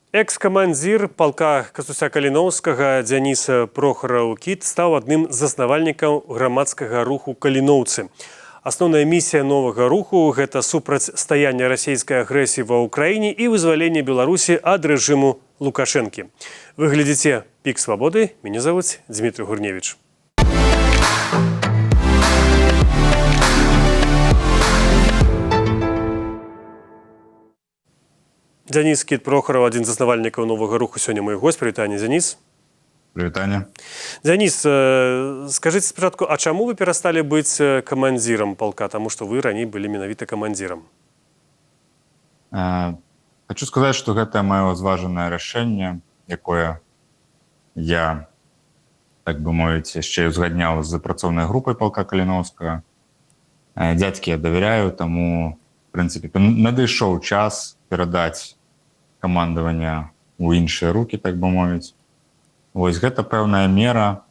Экс-камандзір палка Кастуся Каліноўскага Дзяніс Прохараў-Кіт стаў адным з заснавальнікаў грамадскага руху «Каліноўцы». Асноўная місія новага руху – гэта супрацьстаянне расійскай агрэсіі ва ўкраіне і вызваленне Беларусі ад рэжыму Лукашэнкі. Вы глядзіце «Пік свабоды». Мяне завуць Дмітрий Гурневіч. Дзяніс Кіт Прохараў, адзін з заснавальнікаў новага руху. Сёння мой госць. Прывітанне, Дзяніс. Прывітанне. Дзяніс, скажыце спачатку, а чаму вы перасталі быць камандзірам палка? Таму што вы раней былі менавіта камандзірам. Хочу сказаць, што гэта маё зважанае рашэнне, якое я, так бы мовіць, яшчэ ўзгадняў з працоўнай групай палка Каліноўскага. Дзядзькі я давяряю, таму, в прынцыпе, надышоў час перадаць камандаванне ў іншыя рукі, так бы мовіць. Вось гэта пэўная мера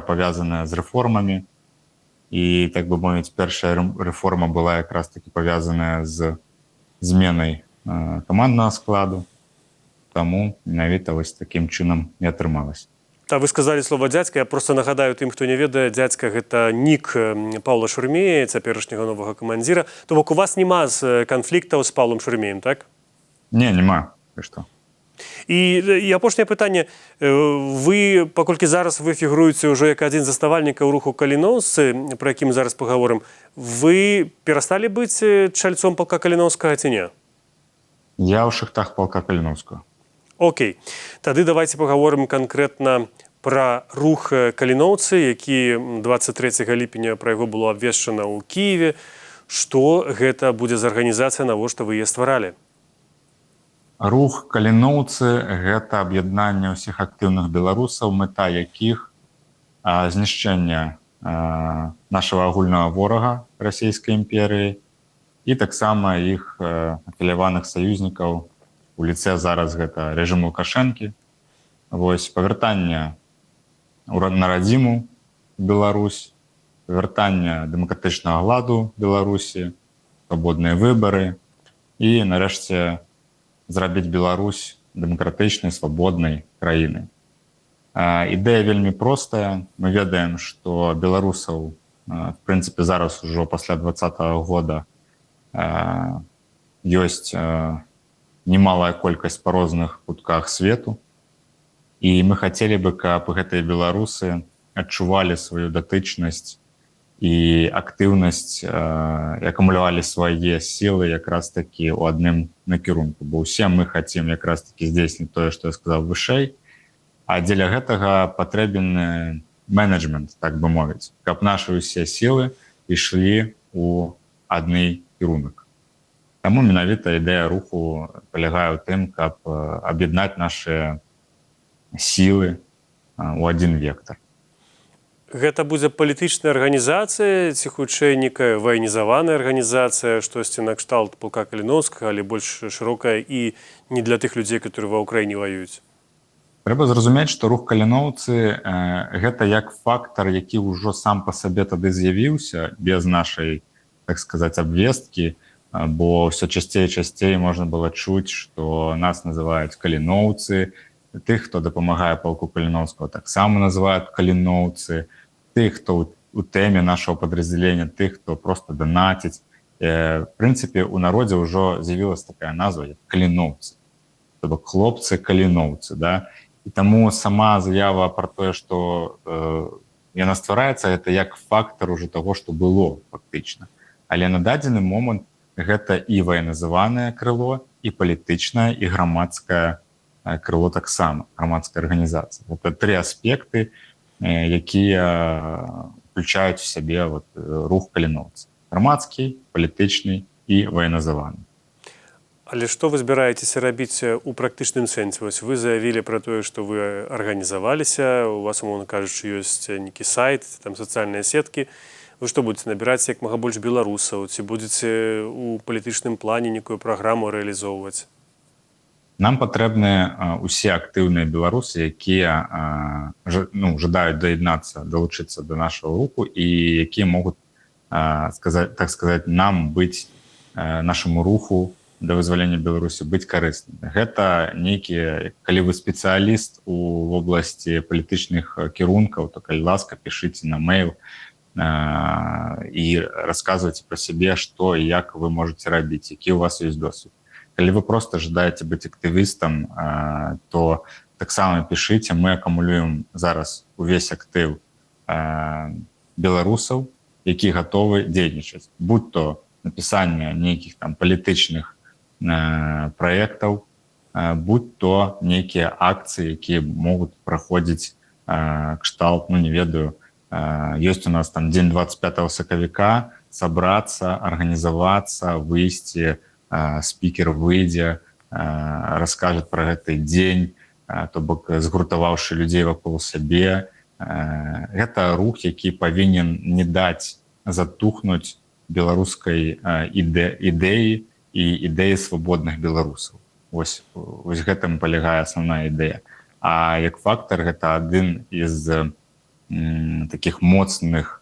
павязаная з рэформамі. І, так бы мовіць, першая рэформа была якраз таки павязаная з зменай каманднага складу. Таму менавіта вось такім чынам і атрымалася. Вы сказалі слова дзядзька. Я просто нагадаю тым, хто не ведае, дзядзька гэта нік Паўла Шурмея, цяперашняга новага камандзіра. То бок у вас няма канфліктаў з Паўлам Шурмеем, так? Не, няма. Ты што? І апошняе пытанне. Вы, паколькі зараз вы фігуруеце ўжо як адзін з заснавальнікаў руху «Каліноўцы», пра які мы зараз пагаворым, вы перасталі быць чальцом палка Каліноўскага ці не? Я ў шахтах палка Каліноўскага. Окей. Тады давайте пагаворым канкрэтна пра рух «Каліноўцы», які 23 ліпеня пра яго было абвешчана ў Кіеве. Што гэта будзе за арганізацыя, навошта вы яе стваралі? Рух «Каліноўцы» – гэта аб'яднанне ўсіх актыўных беларусаў, мэта якіх знішчэнне нашага агульнага ворага расійскай імперыі і таксама іх афіляваных саюзнікаў у ліцэ зараз гэта рэжым Лукашэнкі. Вось павяртанне на радзіму Беларусь, павяртанне дэмакратычнага ладу Беларусі, свабодныя выбары і, нарэшце, зрабіць Беларусь дэмакратычнай, свабоднай краінай. Ідэя вельмі простая. Мы ведаем, што беларусаў, в прынцыпе, зараз ужо пасля 2020 года ёсць немалая колькасць па розных кутках свету. І мы хацелі бы, каб гэтыя беларусы адчувалі сваю датычнасць і актыўнасць, акумулявалі свае сілы якраз такі ў адным накірунку. Бо ўсе мы хацім якраз такі здзейсніць тое, што я сказаў вышэй, а дзеля гэтага патрэбен менеджмент, так бы мовіць, каб нашы ўсе сілы ішлі ў адны кірунак. Таму менавіта ідэя руху палягае ў тым, каб аб'яднаць нашы сілы ў адзін вектар. Гэта будзе палітычная арганізацыя ці хутчэй некая ваенізаваная арганізацыя, штосьці накшталт палка Каліноўскага, але больш шырокая і не для тых людзей, которые ва ўкраіне ваююць? Трэба зразумець, што рух «Каліноўцы» гэта як фактар, які ўжо сам па сабе тады з'явіўся без нашай, так сказаць, абвесткі, бо ўсё часцей і часцей можна было чуць, што нас называюць «Каліноўцы», тых, хто дапамагае палку Каліноўскага, таксама называюць «Каліноўцы», тых, хто у тэме нашого падраздзялення, тых, хто просто данаціць. В прынцыпе, у народзе ўжо з'явілася такая назва, як «Каліноўцы». То бок хлопцы-каліноўцы, да? І таму сама заява пра тое, што яна ствараецца, гэта як фактар уже таго, што было фактычна. Але на дадзены момант гэта і ваенізаванае крыло, і палітычнае, і грамадскае крыло таксама, грамадская арганізацыя. Гэта тры аспекты, якія включаюць у сябе рух «Каліноўцы». Грамадскі, палітычны і ваенізаваны. Але што вы збіраецеся рабіць у практычным сэнсе? Вось вы заявілі пра тое, што вы арганізаваліся, у вас, умоўна кажучы, ёсць нейкі сайт, там сацыяльныя сеткі. Вы што будзеце набіраць як мага больш беларусаў? Ці будзеце у палітычным плане некую праграму рэалізоўваць? Нам патрэбны усе актыўныя беларусы, якія жадаюць даяднацца, далучыцца да нашага руху і якія могуць, так сказаць, нам быць, нашаму руху для вызвалення Беларусі, быць карыснымі. Гэта нейкі, калі вы спецыяліст у вобласці палітычных кірункаў, то калі ласка, пішыце на мейл і расказвайце пра сябе, што і як вы можаце рабіць, які у вас ёсць досвед. Калі вы просто жадаеце быць актывістам, то таксама пішыце, мы акумулюем зараз увесь актыў беларусаў, які гатовы дзейнічаць, будь то напісанне нейкіх там палітычных праектаў, будь то нейкія акцыі, якія могуць праходзіць кшталт, ну не ведаю, ёсць у нас там дзень 25 сакавіка, сабрацца, арганізавацца, выйсці, спікер выйдзе, раскажа пра гэты дзень, то бок згуртаваўшы людзей вакол сябе. Гэта рух, які павінен не даць затухнуць беларускай ідэі і ідэі свабодных беларусаў. Вось гэтым палягае асноўная ідэя. А як фактар, гэта адзін з таких моцных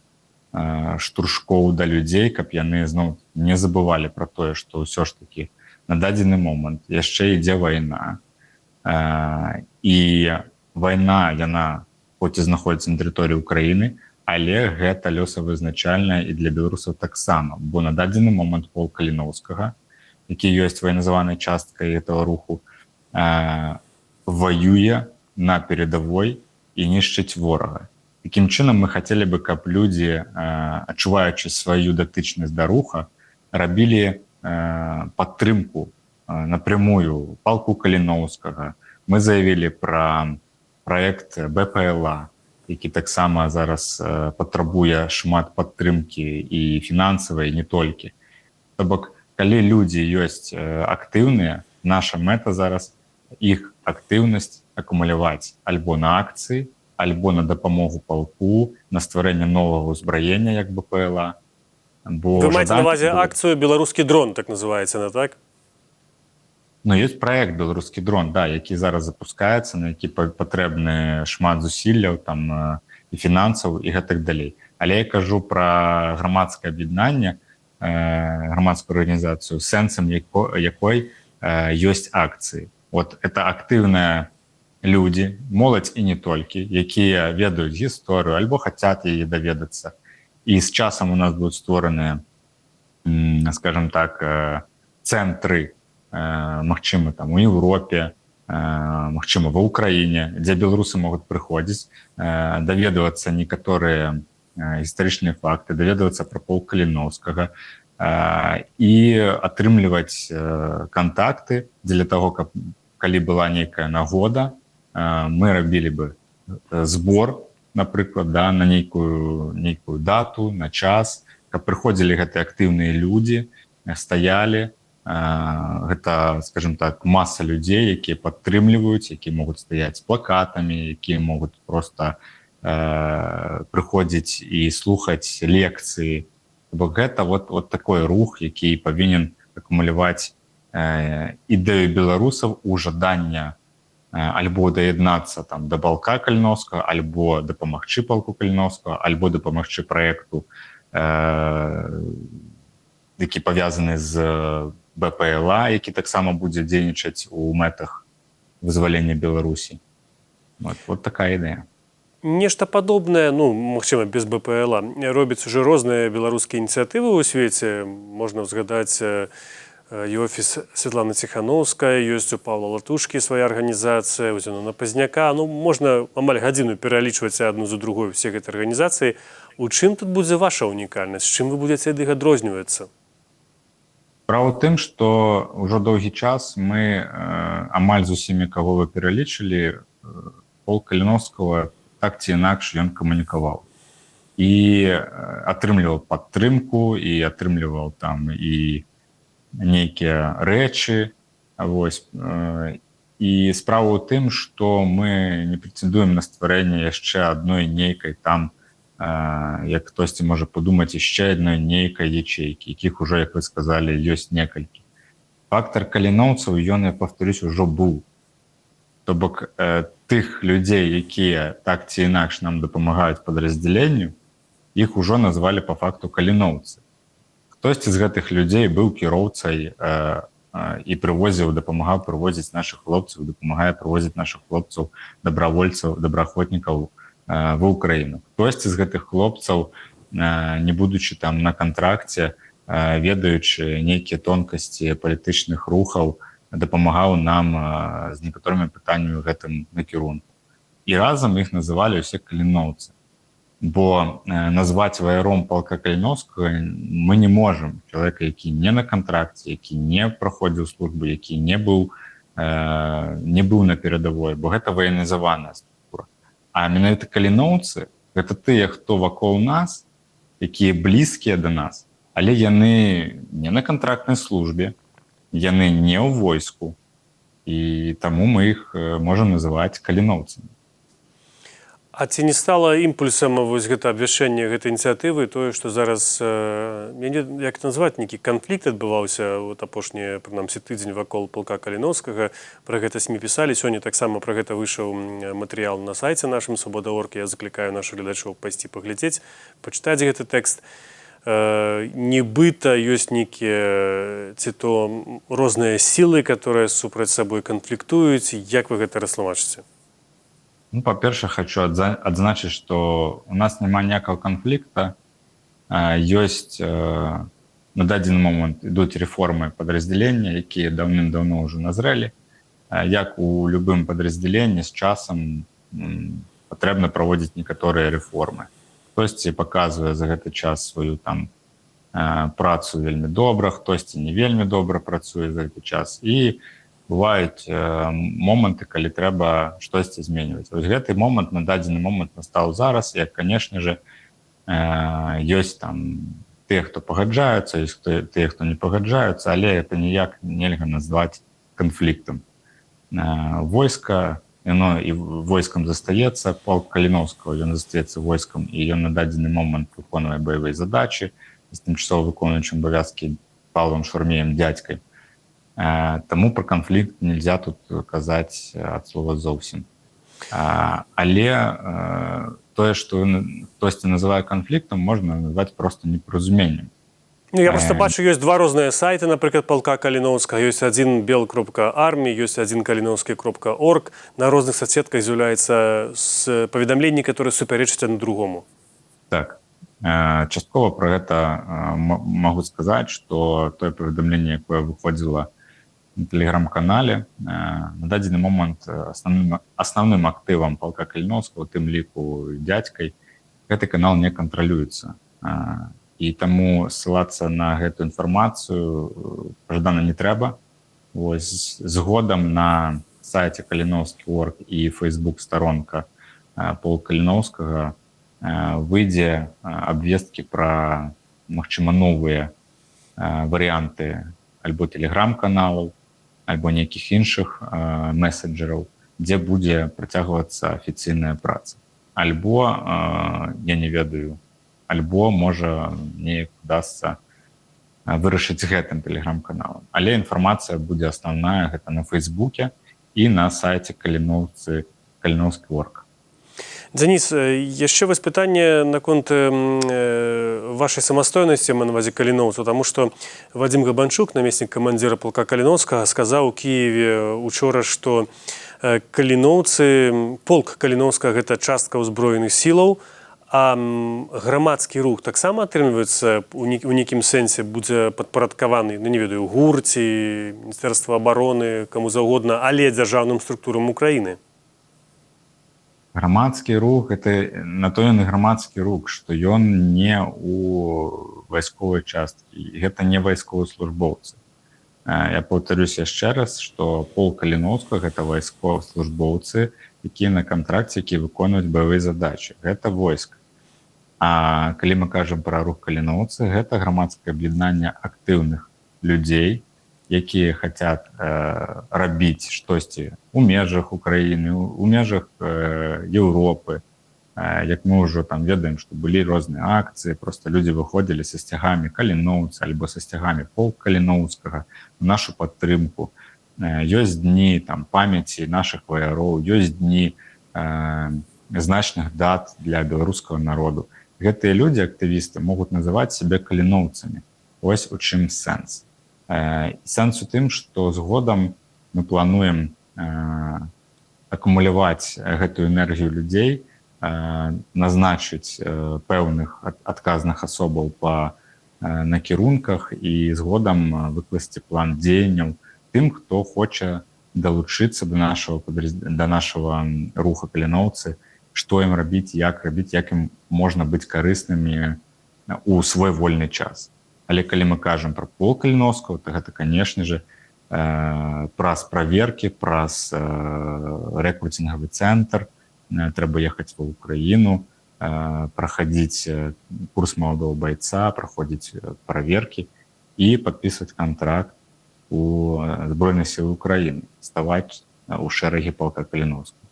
штуршкоў да людзей, каб яны зноў не забывалі пра тое, што ўсё ж такі на дадзены момант яшчэ ідзе вайна. І вайна, яна хоць і знаходзіцца на тэрыторыі Украіны, але гэта лёсавызначальна і для беларусаў таксама, бо на дадзены момант полк Каліноўскага, які ёсць ваенназаванай часткай гэтага руху, ваюе на перадавой і нішчыць ворага. Такім чынам мы хацелі бы, каб людзі, адчуваючы сваю датычнасць да руха, рабілі падтрымку напрямую палку Каліноўскага. Мы заявілі пра праект БПЛА, які таксама зараз патрабуе шмат падтрымкі і фінансавай, не толькі. То бок, калі людзі ёсць актыўныя, наша мэта зараз іх актыўнасць акумуляваць альбо на акцыі, альбо на дапамогу палку, на стварэнне новага ўзбраення, як БПЛА. Вы маеце на ўвазе акцыю «Беларускі дрон», так называецца, не так? Ну, ёсць праект «Беларускі дрон», да, які зараз запускаецца, на які патрэбны шмат зусілляў, там, і фінансаў, і гэтак далей. Але я кажу пра грамадскае аб'яднанне, грамадскую арганізацыю, сэнсам якой ёсць акцыі. Вот это актыўная людзі, моладзь і не толькі, якія ведаюць гісторыю альбо хацяць яе даведацца. І з часам у нас будуць створаныя, скажем так, цэнтры, магчыма, там, у Еўропе, магчыма, ва Ўкраіне, дзе беларусы могуць прыходзіць, даведвацца некаторыя гістарычныя факты, даведвацца пра полк Каліноўскага і атрымліваць кантакты дзеля таго, каб калі была нейкая нагода, мы рабілі бы збор, напрыклад, да, на нейкую дату, на час, каб прыходзілі гэтыя актыўныя людзі, стаялі. Гэта, скажем так, маса людзей, якія падтрымліваюць, якія могуць стаяць з плакатамі, якія могуць проста прыходзіць і слухаць лекцыі. Бо гэта вот такой рух, які павінен акумуляваць ідэю беларусаў у жадання альбо даяднацца там да палка Каліноўскага, альбо дапамагчы палку Каліноўскага, альбо дапамагчы праекту, які павязаны з БПЛА, які таксама будзе дзейнічаць у мэтах вызвалення Беларусі. Вот такая ідэя. Нешта падобнае, ну, магчыма, без БПЛА, робяць уже розныя беларускія ініцыятывы ў свеце. Можна ўзгадаць і офіс Святланы Ціханаўскай, ёсць у Павла Латушкі свая арганізацыя, у Зенона Пазняка. Ну, можна амаль гадзіну пералічваць адну за другой усе гэтыя арганізацыі. У чым тут будзе ваша унікальнасць? Чым вы будзеце ад іх адрознівацца? Справа ў тым, што ўжо доўгі час мы амаль з усімі, каго вы пералічылі, полк Каліноўскага так ці інакш ён камунікаваў. І атрымліваў падтрымку, і атрымліваў там і нейкія рэчы. І справа ў тым, што мы не прэтэндуем на стварэнне яшчэ адной нейкай там, як хтосьці можа падумаць, яшчэ адной нейкай ячейкі, якіх ужо, як вы сказалі, ёсць некалькі. Фактар каліноўцаў, ён, я паўторюсь, ужо быў. То бок тых людзей, якія так ці інакш нам дапамагаюць падраздзяленню, іх ужо назвалі па факту каліноўцы. Хтосьці з гэтых людзей быў кіроўцай і прывозіў, дапамагаў прывозіць нашых хлопцаў, дапамагае прывозіць нашых хлопцаў, добравольцаў, добраахвотнікаў в Украіну. Хтосьці з гэтых хлопцаў, не будучы там на кантракце, ведаючы нейкія тонкасці палітычных рухаў, дапамагаў нам з некаторымі пытаннямі гэтым накірунку. І разам іх называлі ўсе каліноўцы. Бо назваць ваяром палка Каліноўскага мы не можам чалавека, які не на кантракце, які не праходзіў службу, які не быў на перадавой, бо гэта ваенізаваная структура. А менавіта каліноўцы гэта тыя, хто вакол нас, якія блізкія да нас, але яны не на кантрактнай службе, яны не ў войску, і таму мы іх можам называць каліноўцамі. А ці не стала імпульсам вось гэта абвяшчэнне гэтай ініцыятывы тое, што зараз, як назваць, нейкі канфлікт адбываўся вот апошні, прынамсі, тыдзень вакол палка Каліноўскага, пра гэта СМІ пісалі, сёння таксама пра гэта выйшаў матэрыял на сайце нашым Свабода.орг, я заклікаю нашых гледачоў пайсці паглядзець, пачытаць гэты тэкст. Нібыта ёсць нейкія ці то розныя сілы, которые супраць сабой канфліктуюць, як вы гэта растлумачыце? Ну, по-перше, хочу адзначыць, што у нас няма ніякага канфлікта. Ёсць на дадзены момант ідуць рэформы падраздзялення, якія даўным-даўно ўжо назрэлі. Як у любым падраздзяленні з часам патрэбна праводзіць некаторыя рэформы. Хтосьці паказвае за гэты час сваю там працу вельмі добра, хтосьці не вельмі добра працуе за гэты час. І бываюць моманты, калі трэба штосьці зменьваць. Вось гэты момант на дадзены момант настаў зараз, як, канешне же, ёсць там тыя, хто пагаджаюцца, ёсць тыя, хто не пагаджаюцца, але это ніяк нельга назваць канфліктам. Войска, яно і войскам застаецца, палк Каліноўскага, ён застаецца войскам, і ён на дадзены момант выконвае баявыя задачы з тымчасова выконваючым абавязкі Павлам Шурмеем дзядзькай. Таму пра канфлікт нельзя тут казаць ад слова зовсім. Але тое, што хтосьці называе канфліктам, можна назваць проста непаразуменнем. Ну, я просто бачу, ёсць два розныя сайты, напрыклад, палка Каліноўскага, ёсць адзін bel.army, ёсць адзін kalinovsky.org. На розных соцсетках з'яўляецца паведамленні, которые супярэчаць адно другому. Так. Часткова пра гэта магу сказаць, што тое паведамленне, якое выходзіла на тэлеграм-канале, на дадзены момант асноўным актывам палка Каліноўскага, у тым ліку дзядзькай, гэты канал не кантралюецца. І таму ссылацца на гэту інфармацыю пажадана не трэба. Вось згодам на сайце Kalinovsky.org і Facebook-старонка полка Каліноўскага выйдзе абвесткі пра, магчыма, новыя варыянты альбо тэлеграм-каналаў, альбо нейкіх іншых месенджераў, дзе будзе працягвацца афіцыйная праца. Альбо, я не ведаю, альбо, можа, неяк удасца вырашыць гэтым тэлеграм-каналам. Але інфармацыя будзе асноўная, гэта на Фейсбуке і на сайце Kalinovsky.org. Дзяніс, яшчэ вось пытанне наконт вашай самастойнасці, на ўвазе каліноўцаў, таму што Вадзім Габанчук, намеснік камандзіра палка Каліноўскага, сказаў у Кіеве учора, што полк Каліноўскага – гэта частка ўзброеных сілаў, а грамадскі рух таксама атрымліваецца у нейкім сэнсе будзе падпарадкаваны, ну не ведаю, ГУР ці Міністэрства абароны, каму заўгодна, але дзяржаўным структурам Украіны. Грамадскі рух, это на то ён і грамадскі рух, што ён не у вайсковай часткі, гэта не вайсковаслужбоўцы. Я паўтарюсь яшчэ раз, што полк Каліноўскага – гэта вайсковаслужбоўцы, якія на кантракце, якія выконваюць баявыя задачы. Гэта войска. А калі мы кажам пра рух каліноўцы, гэта грамадскае аб'яднанне актыўных людзей, якія хацяць рабіць штосьці у межах Украіны, у межах Еўропы. Як мы ўжо там ведаем, што былі розныя акцыі, проста людзі выходзілі са сцягамі каліноўца альбо са сцягамі полк Каліноўскага в нашу падтрымку. Ёсць дні там памяці нашых ваяроў, ёсць дні значных дат для беларускага народу. Гэтыя людзі, актывісты, могуць называць сябе каліноўцамі. Вось у чым сэнс. Сэнс у тым, што згодам мы плануем акумуляваць гэтую энергію людзей, назначыць пэўных адказных асобаў па накірунках і згодам выкласці план дзеянняў тым, хто хоча далучыцца да нашага руха каліноўцы, што ім рабіць, як ім можна быць карыснымі у свой вольны час. Але калі мы кажам пра пол каліноўскага, то гэта, канешне же, праз праверкі, праз рэкруцінгавы цэнтр, трэба ехаць ва ўкраіну, праходить курс молодого бойца, проходить проверки и подписывать контракт у Збройных сил Украины, ставать у шэрагі полка Каліноўскага.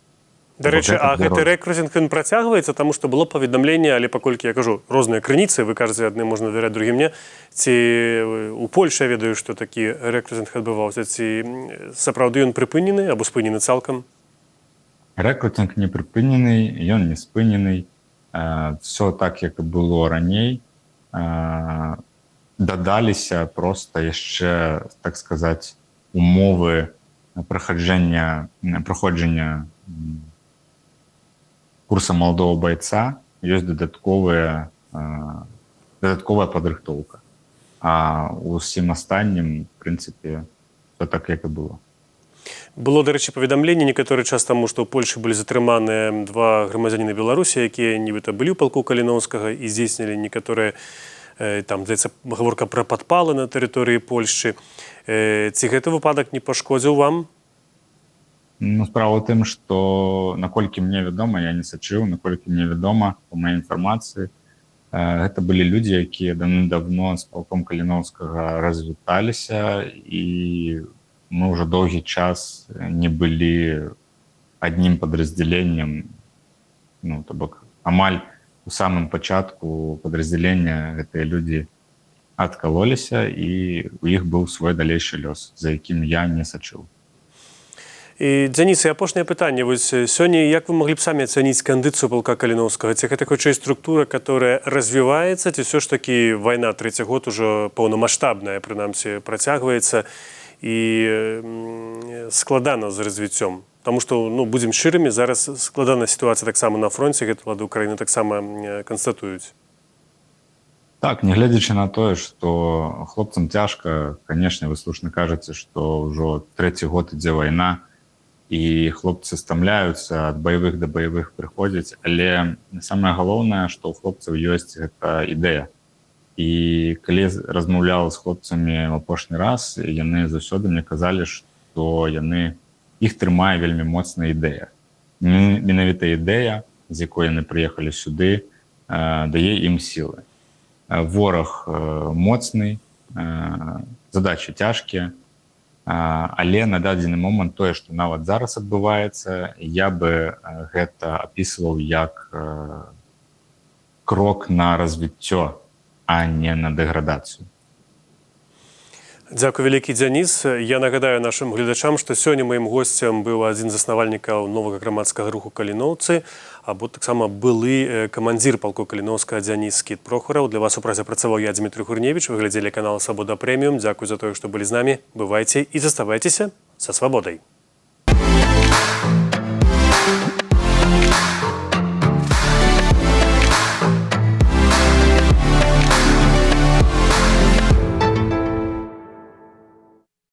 До речі, а гэты рэкрутинг він працягваецца, таму што было паведамленне, але паколькі я кажу, розныя крыніцы, вы кажаце, адным можна давяраць, другім не. Ці у Польшы я ведаю, што такі рэкрутинг адбываўся, ці сапраўды ён прыпынены або спынены цалкам? Рэкрутинг не прыпынены, ён не спынены. Все так, як і было раней. Дадаліся проста яшчэ, так сказаць, умовы праходжання курса молодого бойца, ёсць дадатковая падрыхтоўка. А ўсім астатнім, в прынцыпе, все так, як і было. Было, да рэчы, паведамленне некаторы час таму, што ў Польшы былі затрыманыя два грамадзяніны Беларусі, якія нібыта былі ў палку Каліноўскага і здзейснілі некаторыя, там, здаецца, гаворка пра падпалы на тэрыторыі Польшчы. Ці гэты выпадак не пашкодзіў вам? Ну, справа ў тым, што, наколькі мне вядома, я не сачыў, наколькі мне вядома, па маёй інфармацыі, гэта былі людзі, якія давно з палком Каліноўскага развіталіся, і мы уже доўгі час не былі аднім падраздзяленнем, ну, то бок, амаль у самым пачатку падраздзялення гэтыя людзі адкалоліся, і у іх быў свой далейшы лёс, за якім я не сачыў. І, Дзяніс, і апошняе пытанне. Вось сёння як вы маглі б самі ацаніць кандыцыю палка Каліноўскага? Ці гэта хутчэй структура, которая развіваецца, ці ўсё ж такі вайна трэці год ужо паўнамаштабная, прынамсі, працягваецца і складана з развіццём? Таму што, ну, будзем шчырымі, зараз складаная сітуацыя таксама на фронце, гэта ўлады Украіны таксама канстатуюць. Так, нягледзячы на тое, што хлопцам цяжка, канешне, вы слушна кажаце, што ўжо трэці год ідзе вайна, і хлопцы стамляюцца, ад баявых да баявых прыходзяць, але самае галоўнае, што ў хлопцаў ёсць гэта ідэя. І калі размаўляў з хлопцамі ў апошні раз, яны заўсёды мне казалі, што іх трымае вельмі моцная ідэя. Менавіта ідэя, з якой яны прыехалі сюды, дае ім сілы. Вораг моцны, задачы цяжкія, але на дадзены момант тое, што нават зараз адбываецца, я бы гэта апісваў як крок на развіццё, а не на дэградацыю. Дзякуй вялікі, Дзяніс. Я нагадаю нашым гледачам, што сёння маім госцем быў адзін з заснавальнікаў новага грамадскага руху Каліноўцы, або таксама былы камандзір палку Каліноўскага Дзяніс Скіт Прохараў. Для вас у празе працаваў я, Дмітрий Гурневіч. Вы глядзелі канал Свабода Прэміум. Дзякуй за тое, што былі з намі. Бывайце і заставайцеся са свабодай.